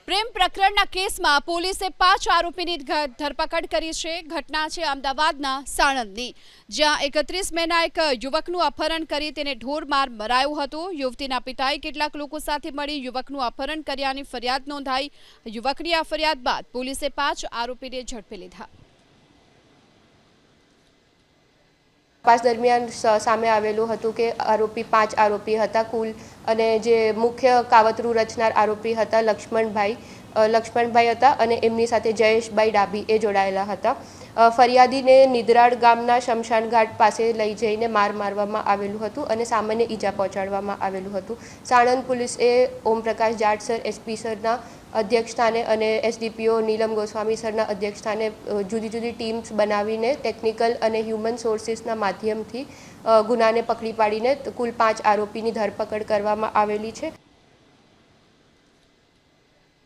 પ્રેમ પ્રકરણના કેસમાં પોલીસે 5 આરોપીની ધરપકડ કરી છે। ઘટના છે અમદાવાદના સાણંદની, જ્યાં 31 મેના એક યુવકનું અપહરણ કરી તેને ઢોરમાર મરાયો હતો। યુવતીના પિતાએ કેટલાક લોકો સાથે મળી યુવકનું અપહરણ કર્યાની ફરિયાદ નોંધાઈ। યુવકની આ ફરિયાદ બાદ પોલીસે 5 આરોપીને ઝડપી લીધા। तपास दरमियान सामे आवेलू हतुं के आरोपी 5 आरोपी हता कुल अने जे मुख्य कावतरू रचनार आरोपी हता लक्ष्मणभाई हता अने एमनी साथे जयेशभाई डाबी ए जोड़ायेला हता। फरियादीने निद्राड़ गामना शमशान घाट पासे लई जईने मार मारवामां आवेलुं हतुं अने सामान्य ईजा पहोंचाडवामां आवेलुं हतुं। साणंद पुलिसे ओम प्रकाश जाट सर एसपी सरना अध्यक्षस्थाने अने एसडीपीओ नीलम गोस्वामी सरना अध्यक्षस्थाने जुदी जुदी टीम्स बनावीने टेक्निकल अने ह्यूमन सोर्सिसना माध्यमथी गुनाने पकड़ी पाड़ीने कुल 5 आरोपीनी धरपकड़ करवामां आवेली छे।